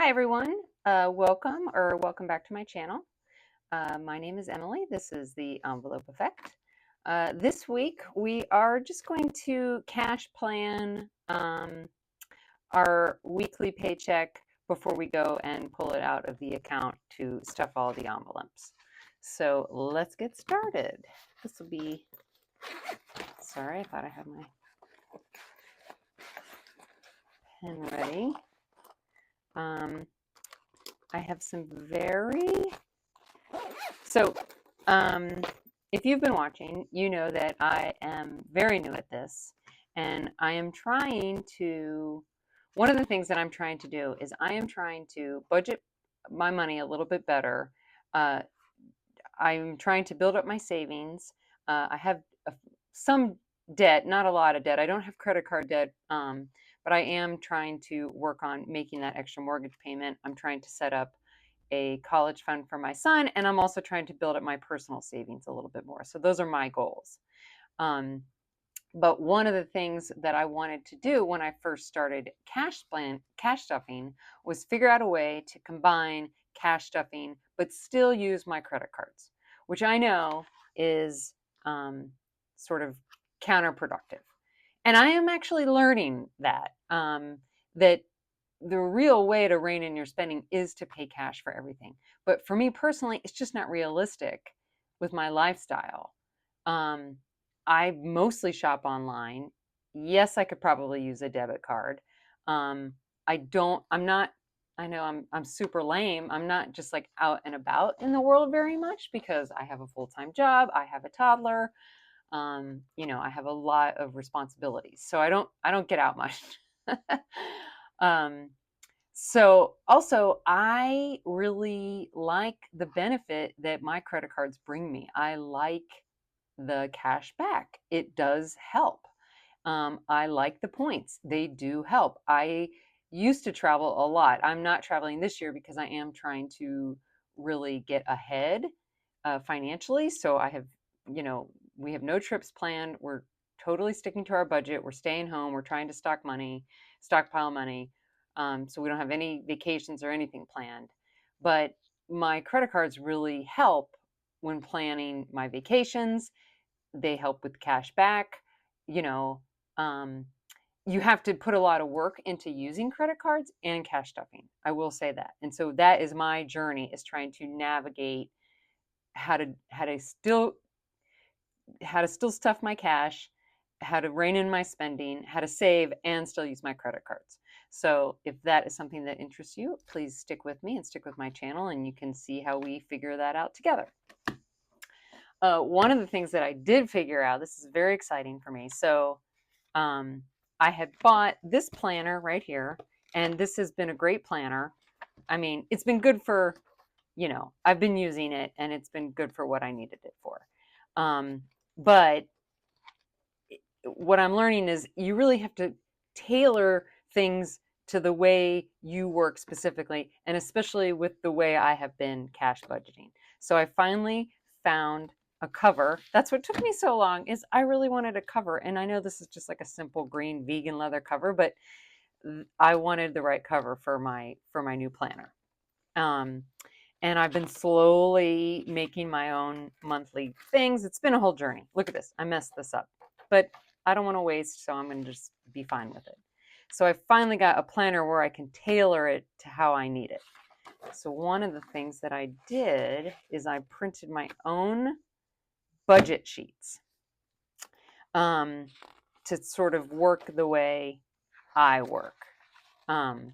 Hi everyone, welcome back to my channel. My name is Emily. This is the Envelope Effect. This week we are just going to cash plan our weekly paycheck before we go and pull it out of the account to stuff all the envelopes. So let's get started. This will be, sorry, I thought I had my pen ready. I have some So, um, if you've been watching, you know that I am very new at this, and one of the things that I'm trying to do is I am trying to budget my money a little bit better. Uh, I'm trying to build up my savings. I have some debt, not a lot of debt. I don't have credit card debt, but I am trying to work on making that extra mortgage payment. I'm trying to set up a college fund for my son, and I'm also trying to build up my personal savings a little bit more. So those are my goals. Um, but one of the things that I wanted to do when I first started cash stuffing, was figure out a way to combine cash stuffing but still use my credit cards, which I know is sort of counterproductive. And I am actually learning that the real way to rein in your spending is to pay cash for everything. But for me personally, it's just not realistic with my lifestyle. Um, I mostly shop online. Yes, I could probably use a debit card. Um, I'm not, I know I'm super lame. I'm not just like out and about in the world very much because I have a full-time job. I have a toddler. I have a lot of responsibilities. So I don't get out much. um, so also, I really like the benefit that my credit cards bring me. I like the cash back. It does help. I like the points. They do help. I used to travel a lot. I'm not traveling this year because I am trying to really get ahead financially. So we have no trips planned. We're totally sticking to our budget. We're staying home. We're trying to stockpile money. So we don't have any vacations or anything planned. But my credit cards really help when planning my vacations. They help with cash back. You know, um, you have to put a lot of work into using credit cards and cash stuffing. I will say that. And so that is my journey, is trying to navigate how to still stuff my cash, how to rein in my spending, how to save and still use my credit cards. So if that is something that interests you, please stick with me and stick with my channel, and you can see how we figure that out together. One of the things that I did figure out, this is very exciting for me. So um, I had bought this planner right here, and this has been a great planner. I mean, it's been good for, I've been using it, and it's been good for what I needed it for. But what I'm learning is you really have to tailor things to the way you work specifically, and especially with the way I have been cash budgeting. So I finally found a cover. That's what took me so long, is I really wanted a cover. And I know this is just like a simple green vegan leather cover, but I wanted the right cover for my new planner. Um, and I've been slowly making my own monthly things. It's been a whole journey. Look at this. I messed this up, but I don't want to waste, so I'm going to just be fine with it. So I finally got a planner where I can tailor it to how I need it. So one of the things that I did is I printed my own budget sheets um, to sort of work the way I work. And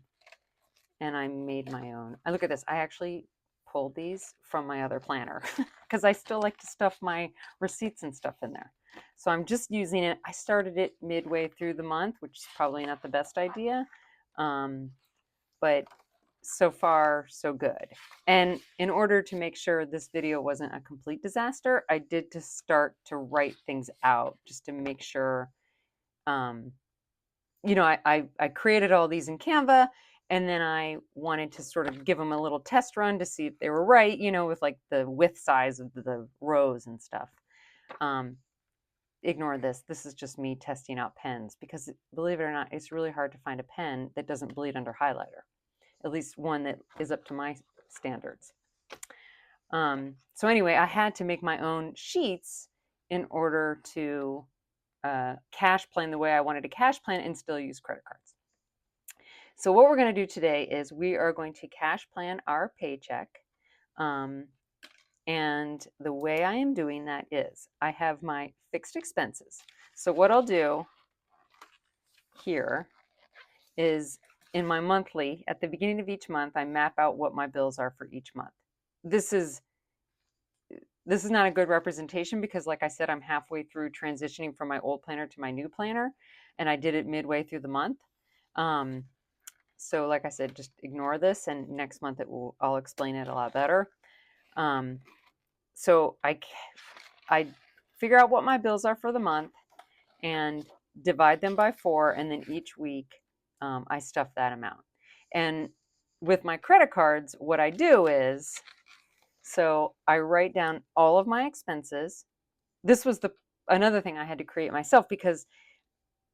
I made my own. I look at this. I actually pulled these from my other planner because I still like to stuff my receipts and stuff in there. So I'm just using it. I started it midway through the month, which is probably not the best idea. But so far, so good. And in order to make sure this video wasn't a complete disaster, I did to start to write things out just to make sure. I created all these in Canva, and then I wanted to sort of give them a little test run to see if they were right, with like the width size of the rows and stuff. Ignore this. This is just me testing out pens because, believe it or not, it's really hard to find a pen that doesn't bleed under highlighter. at least one that is up to my standards. So anyway, I had to make my own sheets in order to cash plan the way I wanted to cash plan and still use credit cards. So what we're going to do today is we are going to cash plan our paycheck. And the way I am doing that is I have my fixed expenses. So what I'll do here is in my monthly, at the beginning of each month, I map out what my bills are for each month. This is not a good representation because, like I said, I'm halfway through transitioning from my old planner to my new planner, and I did it midway through the month. So like I said, just ignore this, and next month I'll explain it a lot better. So I figure out what my bills are for the month and divide them by 4, and then each week I stuff that amount. And with my credit cards, what I do is, so I write down all of my expenses. This was another thing I had to create myself because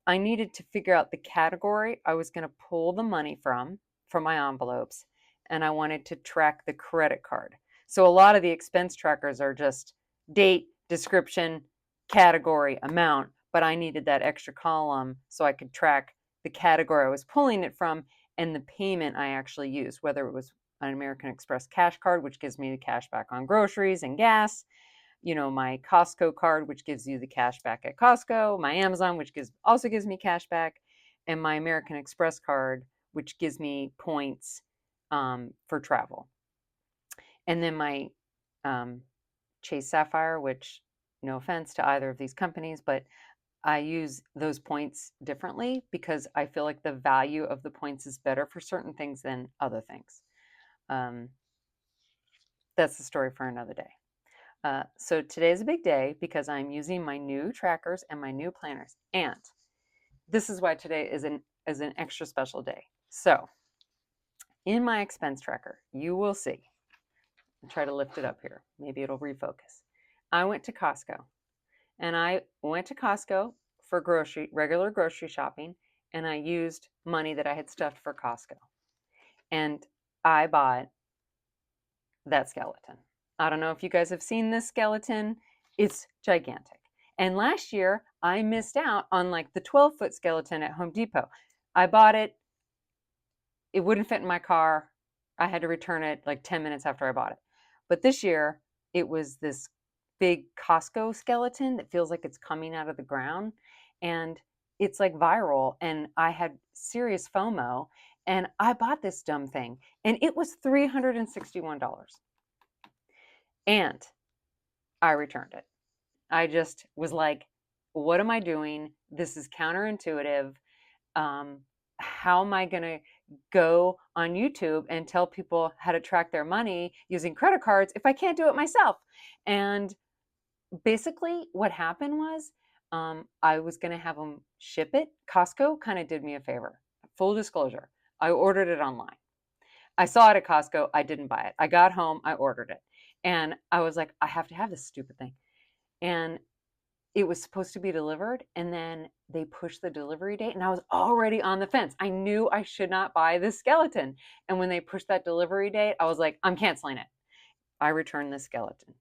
I needed to figure out the category I was going to pull the money from my envelopes, and I wanted to track the credit card. So a lot of the expense trackers are just date, description, category, amount, but I needed that extra column so I could track the category I was pulling it from and the payment I actually used, whether it was an American Express cash card, which gives me the cash back on groceries and gas, my Costco card, which gives you the cash back at Costco, my Amazon, which also gives me cash back, and my American Express card, which gives me points for travel. And then my Chase Sapphire, which, no offense to either of these companies, but I use those points differently because I feel like the value of the points is better for certain things than other things. That's the story for another day. So today's a big day because I'm using my new trackers and my new planners. And this is why today is an extra special day. So in my expense tracker, you will see, I'll try to lift it up here. Maybe it'll refocus. I went to Costco, and I went to Costco for regular grocery shopping, and I used money that I had stuffed for Costco. And I bought that skeleton. I don't know if you guys have seen this skeleton. It's gigantic. And last year, I missed out on like the 12-foot skeleton at Home Depot. I bought it. It wouldn't fit in my car. I had to return it like 10 minutes after I bought it. But this year, it was this big Costco skeleton that feels like it's coming out of the ground. And it's like viral. And I had serious FOMO. And I bought this dumb thing. And it was $361. And I returned it. I just was like, what am I doing? This is counterintuitive. How am I going to go on YouTube and tell people how to track their money using credit cards if I can't do it myself? And basically what happened was I was going to have them ship it. Costco kind of did me a favor. Full disclosure, I ordered it online. I saw it at Costco. I didn't buy it. I got home. I ordered it. And I was like, I have to have this stupid thing. And it was supposed to be delivered, and then they pushed the delivery date, and I was already on the fence. I knew I should not buy this skeleton. And when they pushed that delivery date, I was like, I'm canceling it. I returned the skeleton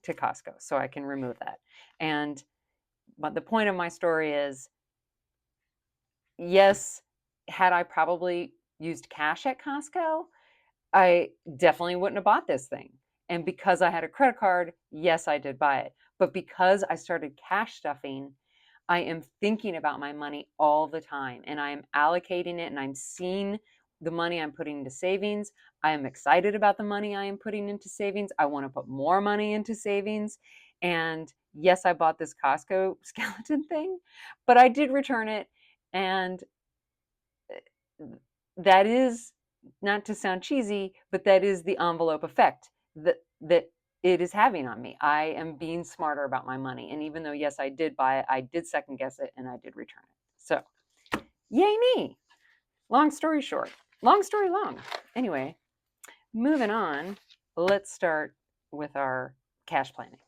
to Costco so I can remove that. But the point of my story is, yes, had I probably used cash at Costco, I definitely wouldn't have bought this thing. And because I had a credit card, yes, I did buy it. But because I started cash stuffing, I am thinking about my money all the time, and I am allocating it, and I'm seeing the money I'm putting into savings. I am excited about the money I am putting into savings. I want to put more money into savings. And yes, I bought this Costco skeleton thing, but I did return it. And that is, not to sound cheesy, but that is the envelope effect that it is having on me. I am being smarter about my money. And even though, yes, I did buy it, I did second guess it, and I did return it. So, yay me. Long story short. Long story long. Anyway, moving on, let's start with our cash planning.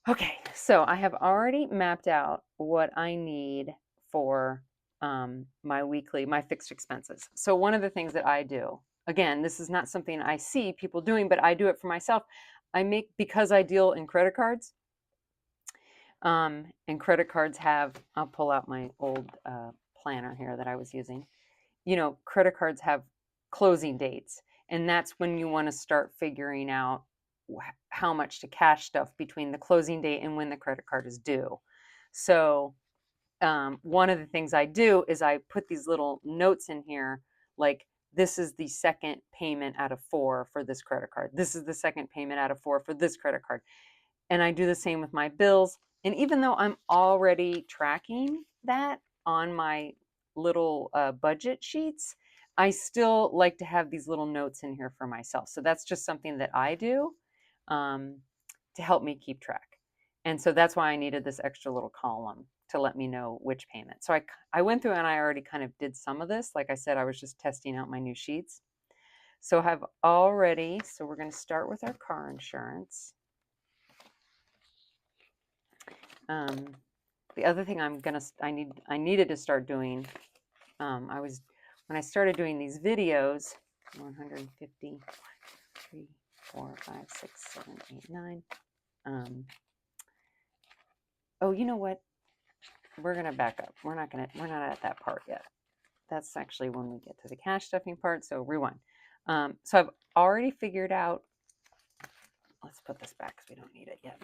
Okay, so I have already mapped out what I need for my fixed expenses. So one of the things that I do, again, this is not something I see people doing, but I do it for myself. Because I deal in credit cards, and credit cards have, I'll pull out my old planner here that I was using. Credit cards have closing dates, and that's when you want to start figuring out how much to cash stuff between the closing date and when the credit card is due. So one of the things I do is I put these little notes in here, like, this is the second payment out of 4 for this credit card. This is the second payment out of 4 for this credit card. And I do the same with my bills. And even though I'm already tracking that on my little budget sheets, I still like to have these little notes in here for myself. So that's just something that I do to help me keep track. And so that's why I needed this extra little column to let me know which payment. So I went through and I already kind of did some of this. Like I said, I was just testing out my new sheets. So we're going to start with our car insurance. The other thing I needed to start doing, when I started doing these videos, 150, 3, 4, 5, 6, 7, 8, 9. Oh, you know what? We're gonna back up. We're not at that part yet. That's actually when we get to the cash stuffing part. So rewind. So I've already figured out. Let's put this back because we don't need it yet.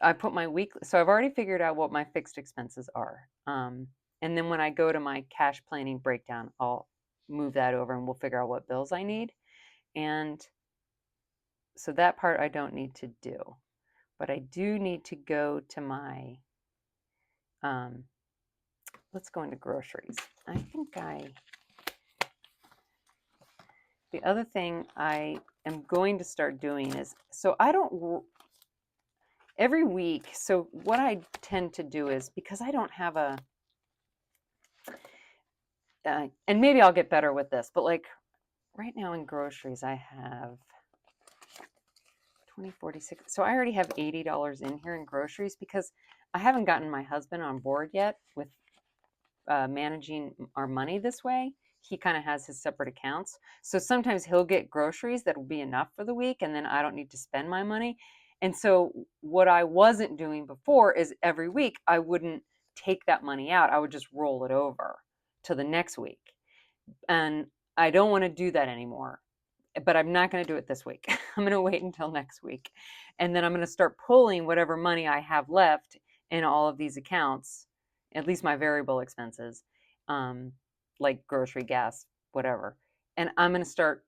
I put my weekly, so I've already figured out what my fixed expenses are. And then when I go to my cash planning breakdown, I'll move that over and we'll figure out what bills I need. And so that part I don't need to do, but I do need to go to my, let's go into groceries. The other thing I am going to start doing is, every week, so what I tend to do is, because I don't have and maybe I'll get better with this, but like right now in groceries, I have 20, 46. So I already have $80 in here in groceries because I haven't gotten my husband on board yet with managing our money this way. He kind of has his separate accounts. So sometimes he'll get groceries that will be enough for the week and then I don't need to spend my money. And so what I wasn't doing before is every week I wouldn't take that money out. I would just roll it over to the next week. And I don't want to do that anymore, but I'm not going to do it this week. I'm going to wait until next week. And then I'm going to start pulling whatever money I have left in all of these accounts, at least my variable expenses, like grocery, gas, whatever. And I'm going to start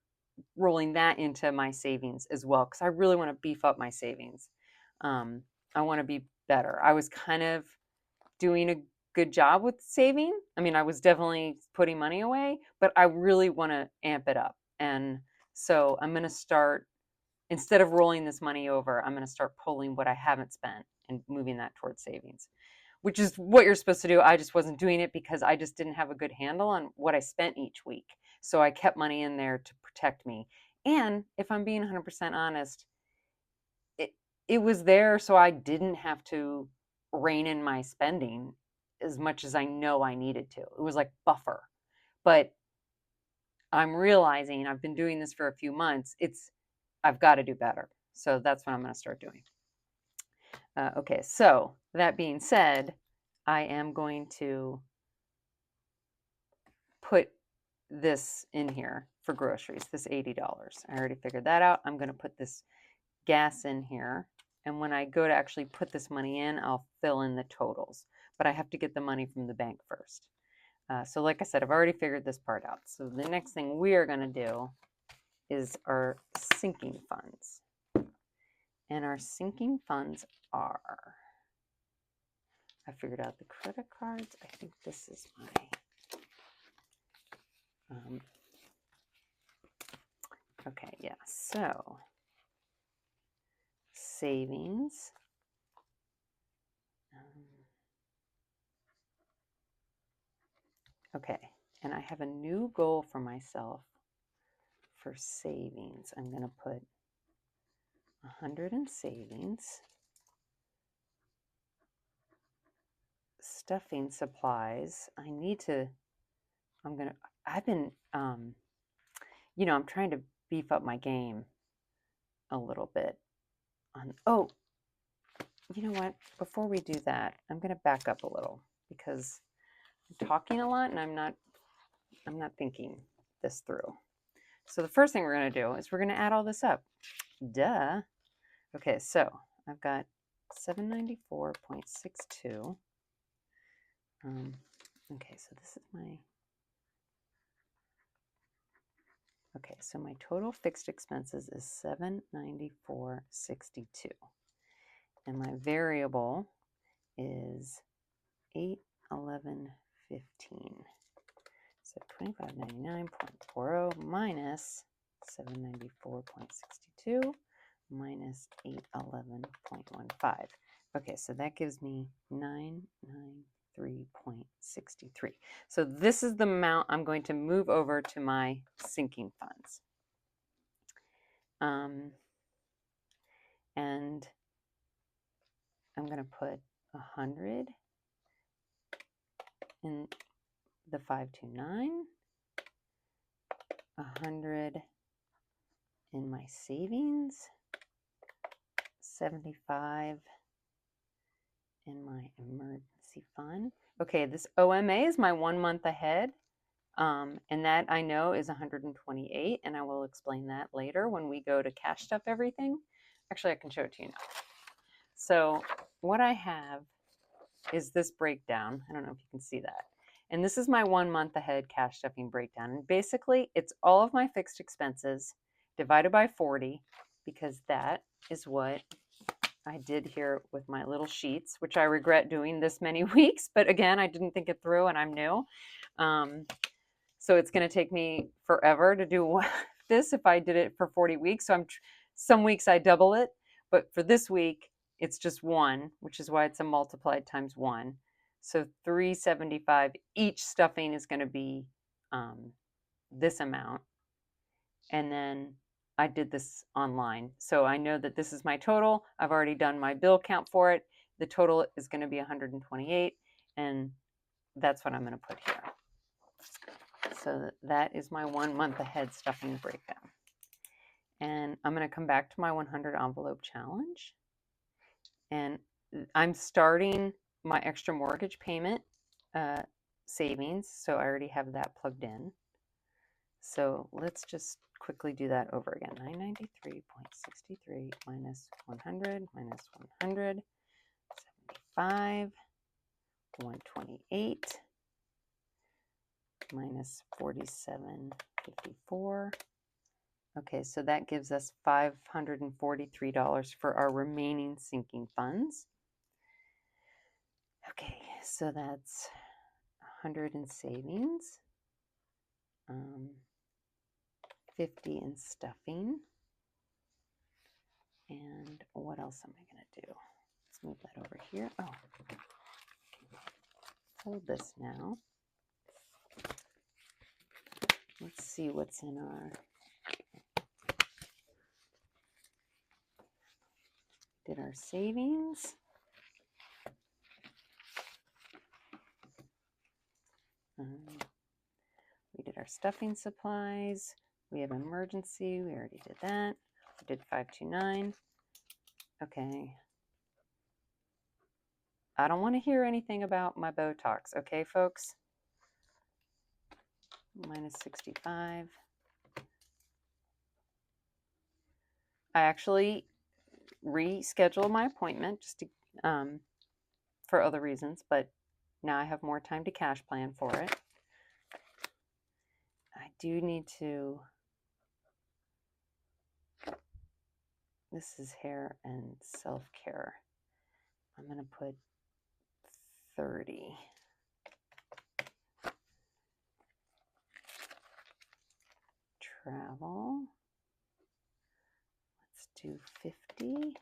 rolling that into my savings as well, because I really want to beef up my savings. I want to be better. I was kind of doing a good job with saving. I mean, I was definitely putting money away, but I really want to amp it up. And so I'm going to start, instead of rolling this money over, I'm going to start pulling what I haven't spent and moving that towards savings, which is what you're supposed to do. I just wasn't doing it because I just didn't have a good handle on what I spent each week. So I kept money in there to protect me. And if I'm being 100% honest, it was there so I didn't have to rein in my spending as much as I know I needed to. It was like buffer. But I'm realizing, I've been doing this for a few months, I've got to do better. So that's what I'm going to start doing. Okay, so that being said, I am going to put this in here for groceries, this $80. I already figured that out. I'm going to put this gas in here. And when I go to actually put this money in, I'll fill in the totals. But I have to get the money from the bank first. So like I said, I've already figured this part out. So the next thing we are going to do is our sinking funds. And our sinking funds are, I figured out the credit cards. I think this is my, okay, yeah. So savings. Okay, and I have a new goal for myself for savings. I'm going to put 100 in savings. stuffing supplies, I've been, I'm trying to beef up my game a little bit oh, you know what? Before we do that, I'm going to back up a little because I'm talking a lot and I'm not thinking this through. So the first thing we're going to do is we're going to add all this up. Duh. Okay, so I've got 794.62. Okay, so this is my, okay, so my total fixed expenses is 794.62. And my variable is 811.15. So 2599.40 minus 794.62 minus 811.15. Okay, so that gives me 993.63. So this is the amount I'm going to move over to my sinking funds. And I'm going to put 100 in the 529, 100 in my savings, 75 in my emergency fund. Okay, this OMA is my 1 month ahead, and that I know is 128, and I will explain that later when we go to cash stuff everything. Actually, I can show it to you now. So what I have is this breakdown. I don't know if you can see that. And this is my 1 month ahead cash stuffing breakdown. And basically, it's all of my fixed expenses divided by 40, because that is what I did here with my little sheets, which I regret doing this many weeks. But again, I didn't think it through and I'm new. So it's going to take me forever to do this if I did it for 40 weeks. So some weeks I double it. But for this week, it's just 1, which is why it's a multiplied times 1. So 375. Each stuffing is going to be this amount. And then I did this online. So I know that this is my total. I've already done my bill count for it. The total is going to be 128. And that's what I'm going to put here. So that is my 1 month ahead stuffing breakdown. And I'm going to come back to my 100 envelope challenge. And I'm starting my extra mortgage payment savings. So I already have that plugged in. So let's just quickly do that over again. 993.63 minus 100 minus 100, 75, 128 minus 47.54. Okay, so that gives us $543 for our remaining sinking funds. Okay, so that's 100 in savings, 50 in stuffing, and what else am I going to do? Let's move that over here. Oh, hold this now. Let's see what's in our, did our savings. We did our stuffing supplies. We have emergency. We already did that. We did 529. Okay. I don't want to hear anything about my Botox. Okay, folks? Minus 65. I actually rescheduled my appointment just to, for other reasons, but now I have more time to cash plan for it. I do need to, this is hair and self-care. I'm going to put 30. Travel. Let's do 50.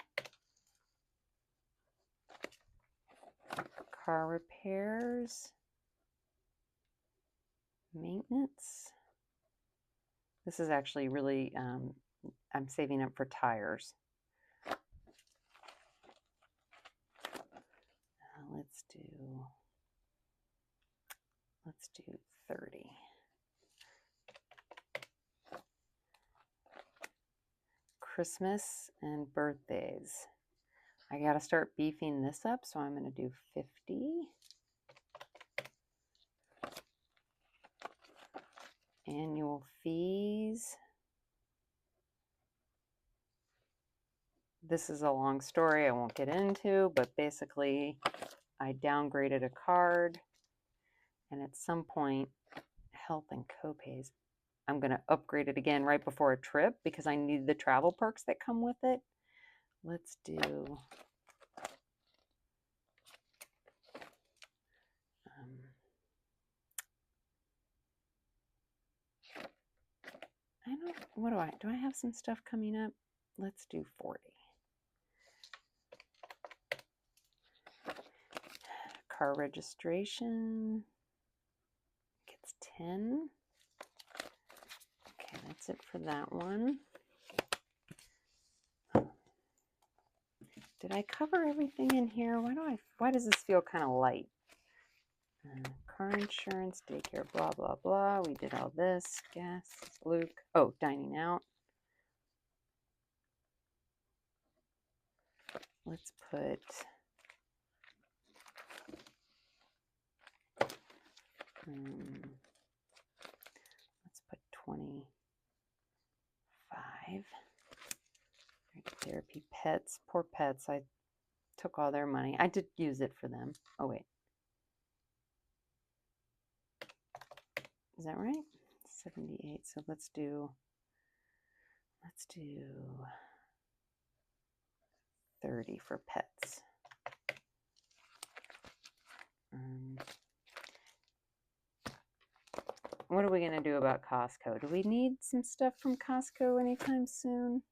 Car repairs. Maintenance. This is actually really, I'm saving up for tires. Let's do Christmas and birthdays. I got to start beefing this up, so I'm going to do 50. Annual fees. This is a long story I won't get into, but basically I downgraded a card, and at some point, health and copays, I'm going to upgrade it again right before a trip because I need the travel perks that come with it. Let's do do I have some stuff coming up? Let's do 40. Car registration gets 10. Okay, that's it for that one. Did I cover everything in here? Why does this feel kind of light? Car insurance, daycare, blah, blah, blah. We did all this. Gas, Luke. Oh, dining out. Let's put let's put 25. Therapy, pets, poor pets. I took all their money. I did use it for them. Oh wait, is that right? 78. So let's do 30 for pets. What are we going to do about Costco? Do we need some stuff from Costco anytime soon?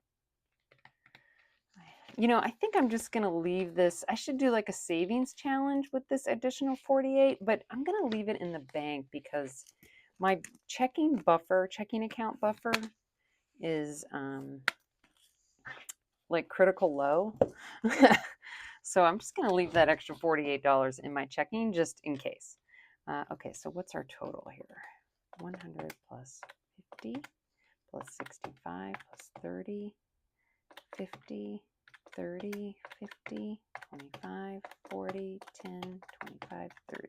You know, I think I'm just going to leave this. I should do like a savings challenge with this additional 48, but I'm going to leave it in the bank because my checking account buffer is like critical low. So I'm just going to leave that extra $48 in my checking just in case. Okay, so what's our total here? 100 plus 50 plus 65 plus 30, 50, 30, 50, 25, 40, 10, 25, 30.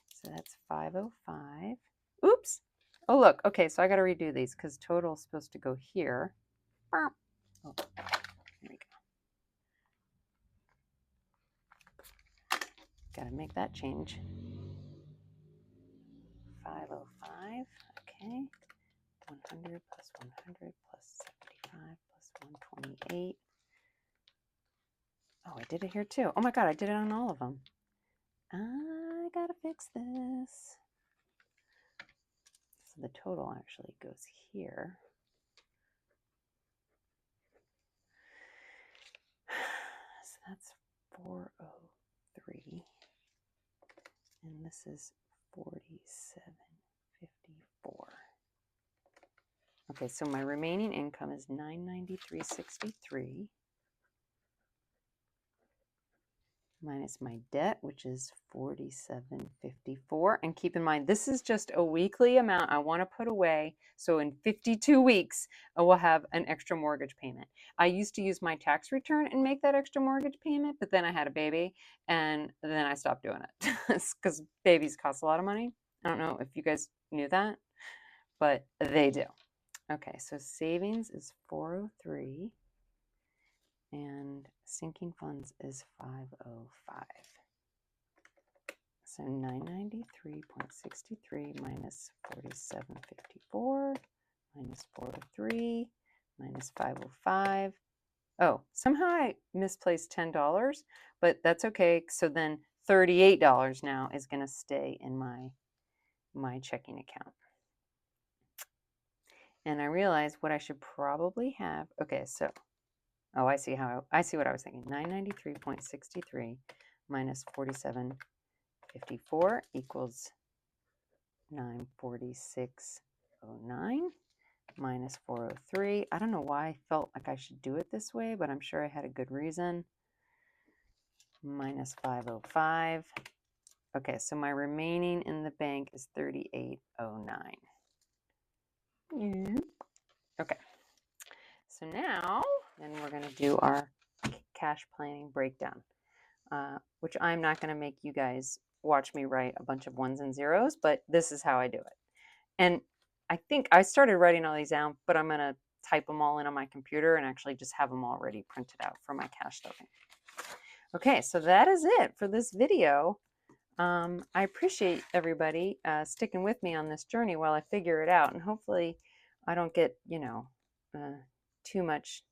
So that's 505. Oops. Oh, look. Okay, so I got to redo these because total is supposed to go here. Oh, there we go. Got to make that change. 505. Okay. 100 plus 100 plus 75 plus 128. Oh, I did it here too. Oh my God, I did it on all of them. I gotta fix this. So the total actually goes here. So that's 403. And this is 4754. Okay, so my remaining income is $993.63 minus my debt, which is $47.54. And keep in mind, this is just a weekly amount I want to put away. So in 52 weeks, I will have an extra mortgage payment. I used to use my tax return and make that extra mortgage payment, but then I had a baby and then I stopped doing it because babies cost a lot of money. I don't know if you guys knew that, but they do. Okay, so savings is 403 and sinking funds is 505. So 993.63 minus 47.54 minus 403 minus 505. Oh, somehow I misplaced $10, but that's okay. So then $38 now is going to stay in my checking account. And I realized what I should probably have. Okay, so I see what I was thinking. 993.63 minus 47.54 equals 946.09 minus 403. I don't know why I felt like I should do it this way, but I'm sure I had a good reason. Minus 505. Okay, so my remaining in the bank is 3809. Okay. So now Then we're going to do our cash planning breakdown, which I'm not going to make you guys watch me write a bunch of ones and zeros, but this is how I do it. And I think I started writing all these down, but I'm going to type them all in on my computer and actually just have them already printed out for my cash stuffing. Okay, so that is it for this video. I appreciate everybody sticking with me on this journey while I figure it out, and hopefully I don't get, too much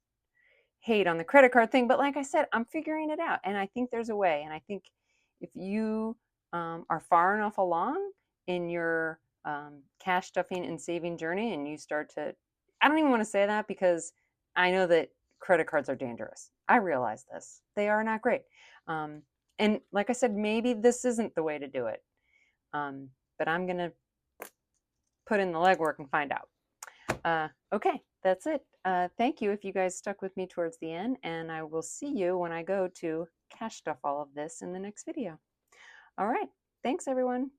hate on the credit card thing. But like I said, I'm figuring it out, and I think there's a way. And I think if you are far enough along in your cash stuffing and saving journey, and you start to, I don't even want to say that because I know that credit cards are dangerous. I realize this. They are not great. And like I said, maybe this isn't the way to do it. But I'm going to put in the legwork and find out. Okay, that's it. Thank you if you guys stuck with me towards the end, and I will see you when I go to cash stuff all of this in the next video. All right, thanks everyone.